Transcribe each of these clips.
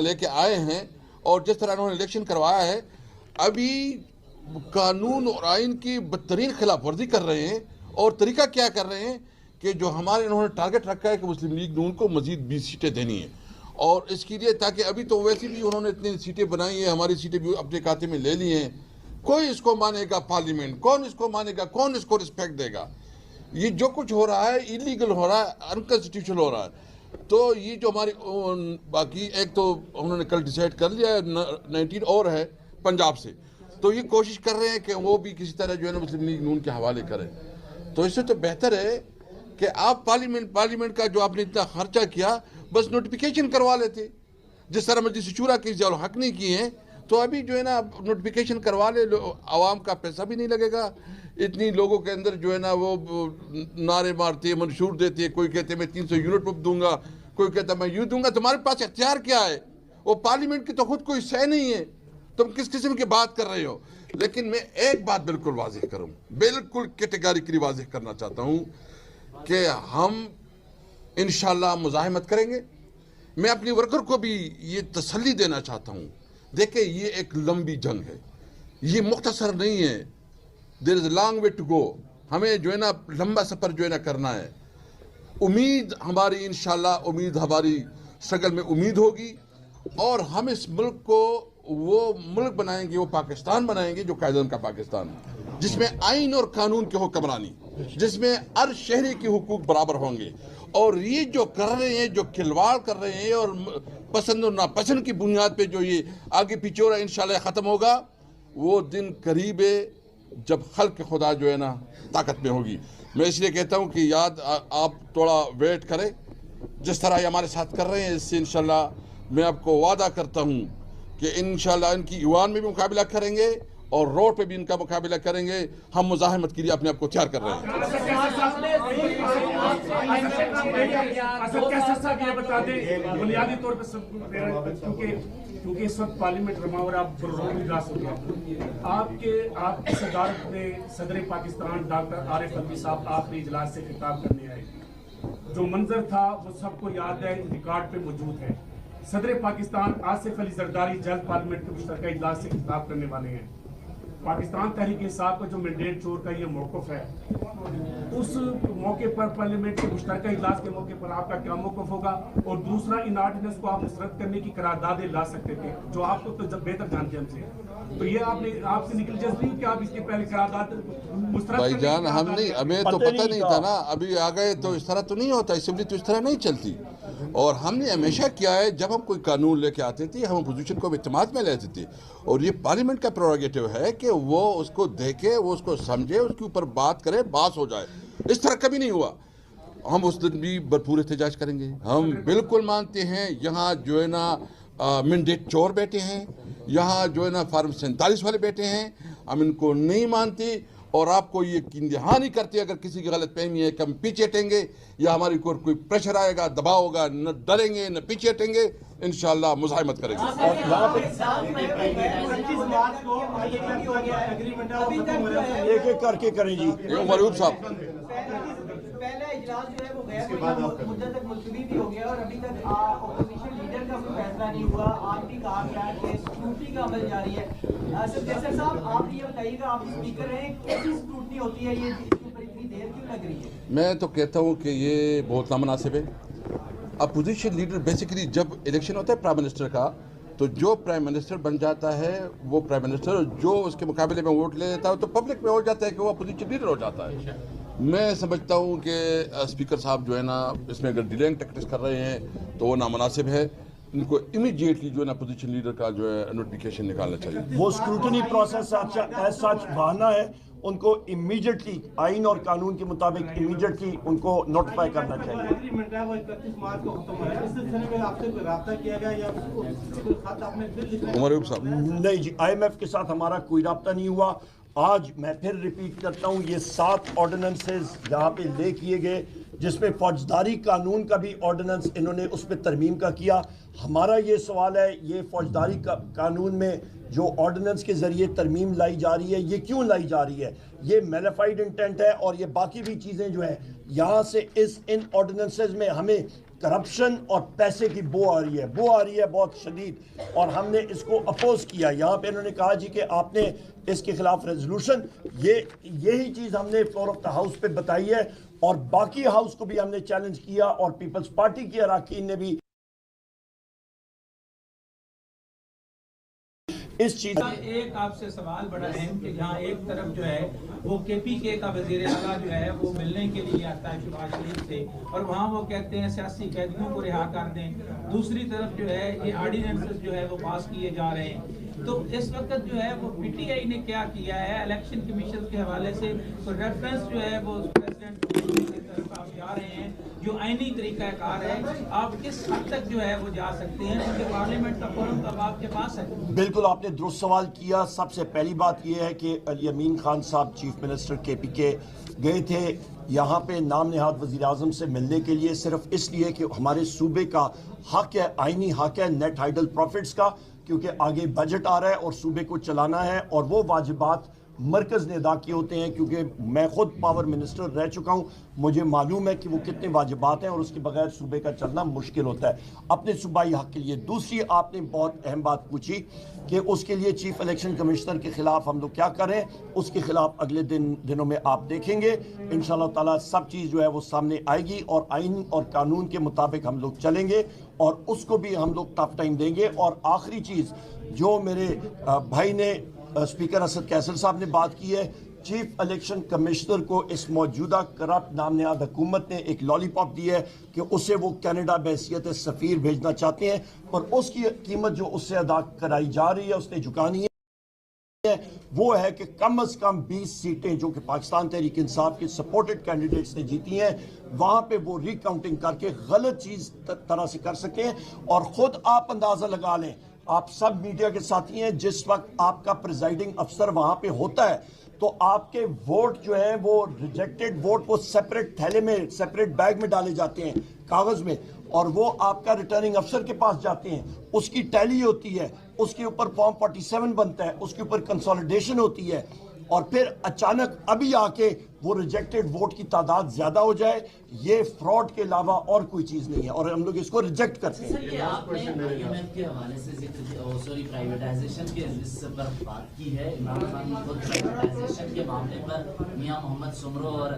لے کے آئے ہیں اور جس طرح انہوں نے الیکشن کروایا ہے، ابھی قانون اور آئین کی بدترین خلاف ورزی کر رہے ہیں۔ اور طریقہ کیا کر رہے ہیں کہ جو ہمارے انہوں نے ٹارگٹ رکھا ہے کہ مسلم لیگ نون کو مزید 20 سیٹیں دینی ہیں، اور اس کے لیے تاکہ ابھی تو ویسے بھی انہوں نے اتنی سیٹیں بنائی ہیں، ہماری سیٹیں بھی اپنے کھاتے میں لے لی ہیں، کوئی اس کو مانے گا پارلیمنٹ، کون اس کو مانے گا، کون اس کو رسپیکٹ دے گا؟ یہ جو کچھ ہو رہا ہے ایلیگل ہو رہا ہے، انکانسٹیٹیوشنل ہو رہا ہے۔ تو یہ جو ہماری باقی ایک تو انہوں نے کل ڈیسائیڈ کر لیا ہے 19 اور ہے پنجاب سے، تو یہ کوشش کر رہے ہیں کہ وہ بھی کسی طرح جو ہے نا مسلم لیگ نون کے حوالے کریں۔ تو اس سے تو بہتر ہے کہ آپ پارلیمنٹ کا جو آپ نے اتنا خرچہ کیا بس نوٹیفیکیشن کروا لیتے، جس طرح مجلس شورا کے ضیاء الحق نہیں کیے ہیں، تو ابھی جو ہے نا نوٹیفیکیشن کروا لے، عوام کا پیسہ بھی نہیں لگے گا، اتنی لوگوں کے اندر جو ہے نا وہ نعرے مارتے ہیں، منشور دیتے ہیں، کوئی کہتے ہیں میں 300 یونٹ پمپ دوں گا، کوئی کہتا ہے میں یوں دوں گا۔ تمہارے پاس اختیار کیا ہے؟ وہ پارلیمنٹ کی تو خود کوئی سہ نہیں ہے، تم کس قسم کی بات کر رہے ہو؟ لیکن میں ایک بات بالکل واضح کروں، بالکل کیٹیگریکلی واضح کرنا چاہتا ہوں کہ ہم انشاءاللہ مزاحمت کریں گے۔ میں اپنی ورکر کو بھی یہ تسلی دینا چاہتا ہوں، دیکھیں یہ ایک لمبی جنگ ہے، یہ مختصر نہیں ہے، there is a long way to go، ہمیں جو ہے نا لمبا سفر جو ہے نا کرنا ہے۔ امید ہماری انشاءاللہ، امید ہماری شکل میں امید ہوگی، اور ہم اس ملک کو وہ ملک بنائیں گے، وہ پاکستان بنائیں گے جو قائدین کا پاکستان ہے، جس میں آئین اور قانون کی حکمرانی، جس میں ہر شہری کی حقوق برابر ہوں گے۔ اور یہ جو کر رہے ہیں، جو کھلواڑ کر رہے ہیں اور پسند اور ناپسند کی بنیاد پہ جو یہ آگے پیچھے ہو رہا ہے، انشاءاللہ ختم ہوگا۔ وہ دن قریب ہے جب خلق خدا جو ہے نا طاقت میں ہوگی۔ میں اس لیے کہتا ہوں کہ آپ تھوڑا ویٹ کریں، جس طرح یہ ہمارے ساتھ کر رہے ہیں، اس سے انشاءاللہ میں آپ کو وعدہ کرتا ہوں کہ انشاءاللہ ان کی ایوان میں بھی مقابلہ کریں گے اور روڈ پہ بھی ان کا مقابلہ کریں گے۔ ہم مزاحمت کے لیے اپنے آپ کو تیار کر رہے ہیں۔ بنیادی طور پہ کیونکہ اس وقت پارلیمنٹ رماور آپ پروگرام اجلاس ہو گیا، آپ کی صدارت میں صدر پاکستان ڈاکٹر عارف الوی صاحب آخری اجلاس سے خطاب کرنے آئے۔ جو منظر تھا وہ سب کو یاد ہے، ریکارڈ پہ موجود ہے۔ صدر پاکستان آصف علی زرداری جلد پارلیمنٹ کے مشترکہ اجلاس سے خطاب کرنے والے ہیں۔ پاکستان تحریک انصاف کا جو مینڈیٹ چور کا یہ موقف ہے، اس موقع پر پارلیمنٹ کے مشترکہ اجلاس کے موقع پر آپ کا کیا موقف ہوگا؟ اور دوسرا، ان آرڈیننس کو آپ مسرت کرنے کی قراردادیں لا سکتے تھے، جو آپ کو تو بہتر جانتے ہیں ہم سے، تو یہ آپ سے نکل جذبی کہ آپ اس کے پہلے قرارداد مسترد بھائی جان ہمیں تو پتہ نہیں تھا نا، ابھی آ گئے تو اس طرح تو نہیں ہوتا، اسمبلی تو اس طرح نہیں چلتی۔ اور ہم نے ہمیشہ کیا ہے، جب ہم کوئی قانون لے کے آتے تھے ہم اپوزیشن کو اعتماد میں لیتے تھے، اور یہ پارلیمنٹ کا پروگیٹو ہے کہ وہ اس کو دیکھے، وہ اس کو سمجھے، اس کے اوپر بات کرے، باس ہو جائے۔ اس طرح کبھی نہیں ہوا۔ ہم اس دن بھی بھرپور احتجاج کریں گے۔ ہم بالکل مانتے ہیں یہاں جو ہے نا مینڈیٹ چور بیٹھے ہیں، یہاں جو ہے نا فارم 47 والے بیٹھے ہیں، ہم ان کو نہیں مانتے، اور آپ کو یہ یقین دہانی کرتے اگر کسی کی غلط فہمی ہے کہ ہم پیچھے ہٹیں گے یا ہماری کوئی پریشر آئے گا، دباؤ ہوگا، نہ ڈریں گے نہ پیچھے ہٹیں گے، انشاءاللہ مزاحمت کریں گے۔ ایک ایک کر کے کریں جی۔ مرحوم صاحب، پہلا اجلاس جو ہے وہ غیر مدت تک ملتوی بھی ہو گیا اور ابھی تک اپوزیشن لیڈر کا کوئی فیصلہ نہیں ہوا۔ آج بھی کہا گیا کہ اسکروٹنی کا عمل جاری ہے۔ جیسر صاحب آپ یہ بتائیے گا، آپ اسپیکر ہیں، کیسی اسکروٹنی ہوتی ہے، یہ اس کے اوپر اتنی دیر کیوں لگ رہی ہے؟ میں تو کہتا ہوں کہ یہ بہت نامناسب ہے۔ اپوزیشن لیڈر بیسیکلی جب الیکشن ہوتا ہے پرائم منسٹر کا، تو جو پرائم منسٹر بن جاتا ہے وہ پرائم منسٹر، جو اس کے مقابلے میں ووٹ لے لیتا ہے تو پبلک میں ہو جاتا ہے کہ وہ اپوزیشن لیڈر ہو جاتا ہے۔ میں سمجھتا ہوں کہ اسپیکر صاحب جو ہے نا اس میں اگر ڈیلنگ ٹیکٹکس کر رہے ہیں تو وہ نامناسب ہے۔ ان کو امیڈیٹلی جو ہے نا اپوزیشن لیڈر کا جو ہے نوٹیفیکیشن نکالنا چاہیے۔ وہ اسکروٹنی پروسیس ایز سچ بہانا ہے، ان کو امیڈیٹلی آئین اور قانون کے مطابق امیڈیٹلی ان کو نوٹیفائی کرنا چاہیے۔ ایگریمنٹ ہے وہ 31 مارچ کو ختم ہو رہا ہے، اس سلسلے میں آپ سے کوئی رابطہ کیا گیا یا کوئی خط آپ نے پھر لکھا ہے؟ عمر صاحب، نہیں جی، آئی ایم ایف کے ساتھ ہمارا کوئی رابطہ نہیں ہوا۔ آج میں پھر ریپیٹ کرتا ہوں، یہ 7 آرڈیننسز یہاں پہ لے کیے گئے، جس میں فوجداری قانون کا بھی آرڈیننس انہوں نے اس پہ ترمیم کا کیا۔ ہمارا یہ سوال ہے، یہ فوجداری قانون میں جو آرڈیننس کے ذریعے ترمیم لائی جا رہی ہے، یہ کیوں لائی جا رہی ہے؟ یہ میلیفائڈ انٹینٹ ہے، اور یہ باقی بھی چیزیں جو ہیں یہاں سے ان آرڈیننسز میں ہمیں کرپشن اور پیسے کی بو آ رہی ہے بہت شدید، اور ہم نے اس کو اپوز کیا. یہاں پہ انہوں نے کہا جی کہ آپ نے اس کے خلاف ریزولوشن، یہی چیز ہم نے فلور آف دا ہاؤس پہ بتائی ہے، اور باقی ہاؤس کو بھی ہم نے چیلنج کیا، اور پیپلز پارٹی کے اراکین نے بھی اس چیز. ایک آپ سے سوال بڑا اہم کہ جہاں ایک طرف جو ہے وہ کے پی کے کا وزیر اعلیٰ جو ہے وہ ملنے کے لیے آتا ہے شہباز شریف سے، اور وہاں وہ کہتے ہیں سیاسی قیدیوں کو رہا کر دیں، دوسری طرف جو ہے یہ آرڈیننسز جو ہے وہ پاس کیے جا رہے ہیں. تو اس وقت جو ہے وہ پی ٹی آئی نے کیا کیا ہے الیکشن کمیشن کے حوالے سے ریفرنس جو ہے وہ پریزیڈنٹ کی طرف آپ جا رہے ہیں جو آئینی طریقہ کار ہے، آپ کس حد تک جو ہے وہ جا سکتے ہیں کیونکہ پارلیمنٹ کا فورم تو اب آپ کے پاس ہے؟ بالکل آپ نے درست سوال کیا. سب سے پہلی بات یہ ہے کہ علی امین خان صاحب چیف منسٹر کے پی کے گئے تھے یہاں پہ نام نہاد وزیر اعظم سے ملنے کے لیے، صرف اس لیے کہ ہمارے صوبے کا حق ہے، آئینی حق ہے نیٹ ہائیڈل پروفٹس کا، کیونکہ آگے بجٹ آ رہا ہے اور صوبے کو چلانا ہے، اور وہ واجبات مرکز نے ادا کیے ہوتے ہیں. کیونکہ میں خود پاور منسٹر رہ چکا ہوں، مجھے معلوم ہے کہ وہ کتنے واجبات ہیں، اور اس کے بغیر صوبے کا چلنا مشکل ہوتا ہے اپنے صوبائی حق کے لیے. دوسری آپ نے بہت اہم بات پوچھی کہ اس کے لیے چیف الیکشن کمشنر کے خلاف ہم لوگ کیا کریں. اس کے خلاف اگلے دنوں میں آپ دیکھیں گے انشاءاللہ تعالیٰ سب چیز جو ہے وہ سامنے آئے گی، اور آئین اور قانون کے مطابق ہم لوگ چلیں گے، اور اس کو بھی ہم لوگ ٹف ٹائم دیں گے. اور آخری چیز جو میرے بھائی نے اسپیکر اسد قیصر صاحب نے بات کی ہے، چیف الیکشن کمشنر کو اس موجودہ کرپٹ نام نہاد حکومت نے ایک لالی پاپ دی ہے کہ اسے وہ کینیڈا بحیثیت سفیر بھیجنا چاہتے ہیں، پر اس کی قیمت جو اس سے ادا کرائی جا رہی ہے، اس نے جھکانی ہے، وہ ہے کہ کم از کم 20 سیٹیں جو کہ پاکستان تحریک انصاف کے سپورٹڈ کینڈیڈیٹس نے جیتی ہیں، وہاں پہ وہ ری کاؤنٹنگ کر کے غلط چیز طرح سے کر سکیں. اور خود آپ اندازہ لگا لیں، آپ سب میڈیا کے ساتھی ہیں، جس وقت آپ کا پریزائڈنگ افسر وہاں پہ ہوتا ہے تو آپ کے ووٹ جو ہیں وہ ریجیکٹڈ ووٹ وہ سیپریٹ تھیلے میں، سیپریٹ بیگ میں ڈالے جاتے ہیں کاغذ میں، اور وہ آپ کا ریٹرننگ افسر کے پاس جاتے ہیں، اس کی ٹیلی ہوتی ہے، اس کے اوپر فارم 47 بنتا ہے، اس کے اوپر کنسولیڈیشن ہوتی ہے، اور پھر اچانک ابھی آ کے وہ ریجیکٹڈ ووٹ کی تعداد زیادہ ہو جائے. یہ فراڈ کے علاوہ اور کوئی چیز نہیں ہے، اور ہم لوگ اس کو ریجیکٹ کرتے ہیں. سر یہ آپ نے آئی ایم ایف کے حوالے سے پرائیویٹائزیشن کے پر بات کی ہے. عمران خان خود پرائیویٹائزیشن کے معاملے پر میاں محمد سمرو اور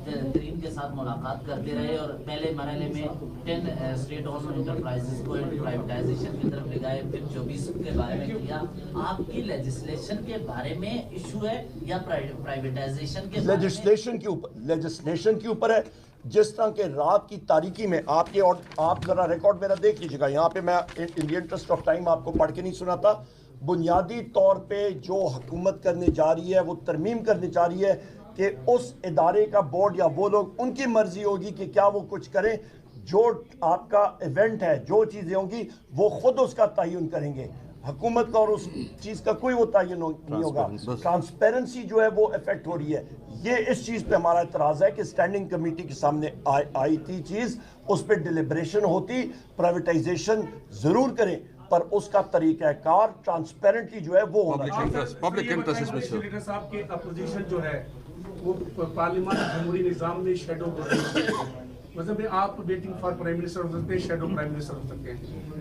ترین کے ساتھ ملاقات کرتے رہے، اور پہلے مرحلے میں 10 اسٹیٹ اون انٹرپرائزز کو پرائیویٹائزیشن کی طرف لے گئے، پھر 24 کے بارے میں کیا. آپ کی لیجسلیشن کے بارے میں ایشو ہے یا پرائیویٹائزیشن کے لیجسلیشن کے اوپر ہے. جس طرح کہ رات کی تاریکی میں آپ ذرا ریکارڈ میرا دیکھ لیجیے گا، یہاں پہ میں ان دی انٹرسٹ آف ٹائم آپ کو پڑھ کے نہیں سناتا. بنیادی طور پہ جو حکومت کرنے جا رہی ہے وہ ترمیم کرنے جا رہی ہے کہ اس ادارے کا بورڈ یا وہ لوگ، ان کی مرضی ہوگی کہ کیا وہ کچھ کریں. جو آپ کا ایونٹ ہے، جو چیزیں ہوں گی وہ خود اس کا تعین کریں گے. حکومت کا اور اس چیز کا کوئی وہ تعین نہیں ہوگا. ٹرانسپیرنسی جو ہے وہ افیکٹ ہو رہی ہے. یہ اس چیز پہ ہمارا اعتراض ہے کہ اسٹینڈنگ کمیٹی کے سامنے آئی تھی چیز، اس پہ ڈیلیبریشن ہوتی. پرائیویٹائزیشن ضرور کریں، پر اس کا طریقہ کار ٹرانسپیرنٹلی جو ہے وہ ہونا چاہیے. پبلک انٹرسٹ لیڈر صاحب کی اپوزیشن جو ہے وہ پارلیمان جمہوری نظام میں شیڈو مطلب آپ ویٹنگ فار پرائم منسٹر ہو سکتے ہیں، شیڈو پرائم منسٹر ہو سکتے ہیں.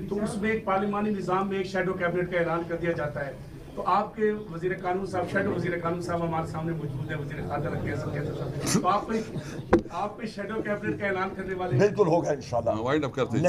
تو اس میں ایک پارلیمانی نظام میں ایک شیڈو کیبنٹ کا اعلان کر دیا جاتا ہے. تو آپ کے وزیر قانون صاحب، شیڈو وزیر قانون صاحب ہمارے سامنے موجود ہیں، وزیر خارجہ، تو آپ پہ شیڈو کیبنٹ کا اعلان کرنے والے بالکل ہوگا انشاءاللہ. وائنڈ اپ کرتے ہیں.